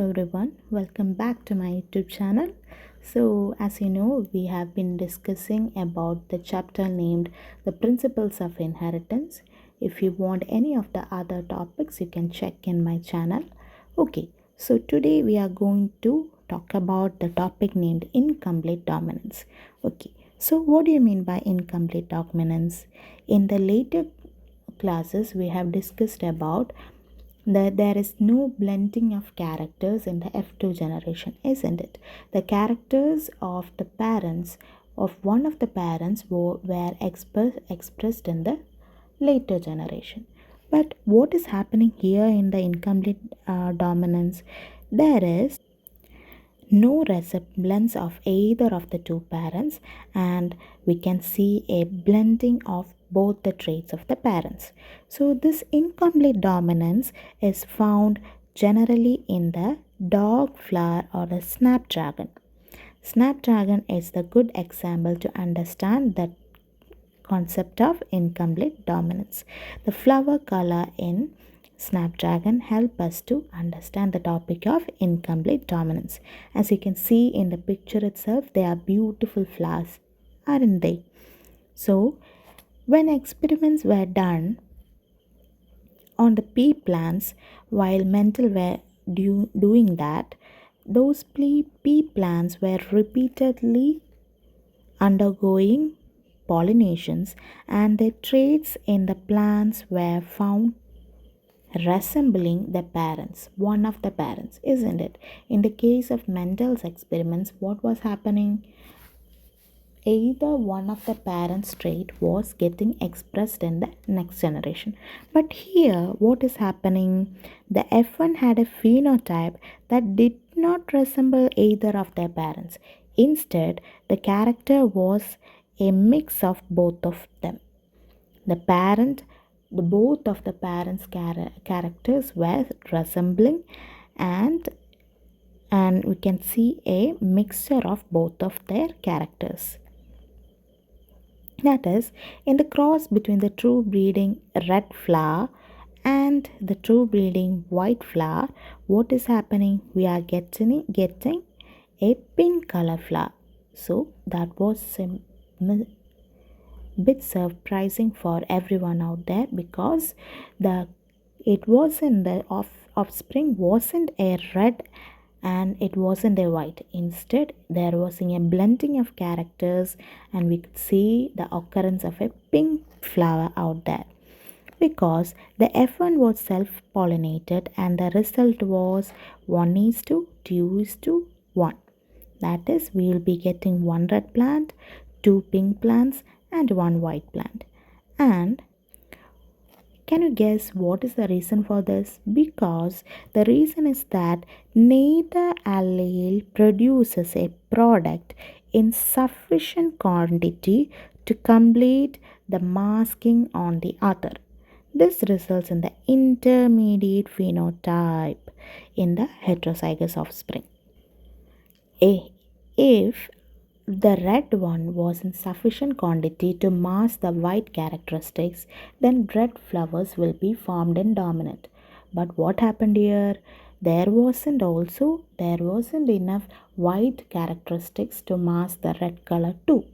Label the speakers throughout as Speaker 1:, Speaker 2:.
Speaker 1: everyone, welcome back to my YouTube channel. So as you know, we have been discussing about the chapter named The Principles of Inheritance. If you want any of the other topics, you can check in my channel. Okay, so today we are going to talk about the topic named incomplete dominance. Okay, so what do you mean by incomplete dominance? In the later classes, we have discussed about that there is no blending of characters in the F2 generation, isn't it? The characters of the parents of one of the parents were expressed in the later generation. But what is happening here in the incomplete dominance? There is no resemblance of either of the two parents, and we can see a blending of both the traits of the parents. So this incomplete dominance is found generally in the dog flower or the snapdragon. Snapdragon is the good example to understand the concept of incomplete dominance. The flower color in Snapdragon help us to understand the topic of incomplete dominance. As you can see in the picture itself, they are beautiful flowers, aren't they? So, when experiments were done on the pea plants while Mendel were doing that, those pea plants were repeatedly undergoing pollinations, and the traits in the plants were found resembling the parents, one of the parents, isn't it? In the case of Mendel's experiments, what was happening? Either one of the parents' trait was getting expressed in the next generation. But here, what is happening? The F1 had a phenotype that did not resemble either of their parents. Instead, the character was a mix of both of them. Both of the parents' characters were resembling, and we can see a mixture of both of their characters. That is, in the cross between the true breeding red flower and the true breeding white flower, what is happening? We are getting a pink color flower. So that was bit surprising for everyone out there, because the offspring wasn't a red and it wasn't a white. Instead, there was a blending of characters, and we could see the occurrence of a pink flower out there, because the F1 was self-pollinated and the result was 1:2:1. That is, we will be getting one red plant, two pink plants, and one white plant. And can you guess what is the reason for this? Because the reason is that neither allele produces a product in sufficient quantity to complete the masking on the other. This results in the intermediate phenotype in the heterozygous offspring. If the red one was in sufficient quantity to mask the white characteristics, then red flowers will be formed in dominant. But what happened here? There wasn't enough white characteristics to mask the red color too.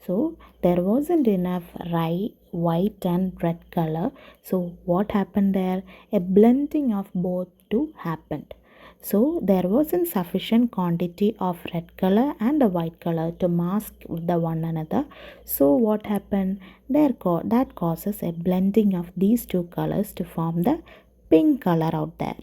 Speaker 1: So there wasn't enough white and red color. So what happened there? A blending of both two happened. So there wasn't sufficient quantity of red color and the white color to mask the one another. So what happened? That causes a blending of these two colors to form the pink color out there.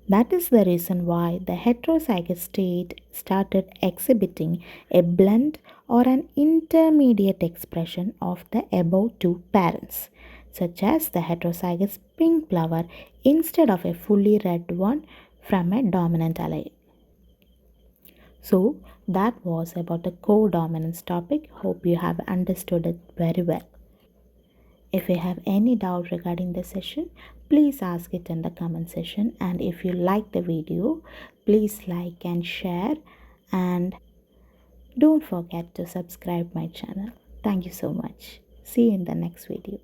Speaker 1: That is the reason why the heterozygous state started exhibiting a blend or an intermediate expression of the above two parents, such as the heterozygous pink flower instead of a fully red one from a dominant allele. So that was about the codominance topic. Hope you have understood it very well. If you have any doubt regarding the session, please ask it in the comment section. And if you like the video, please like and share, and don't forget to subscribe my channel. Thank you so much. See you in the next video.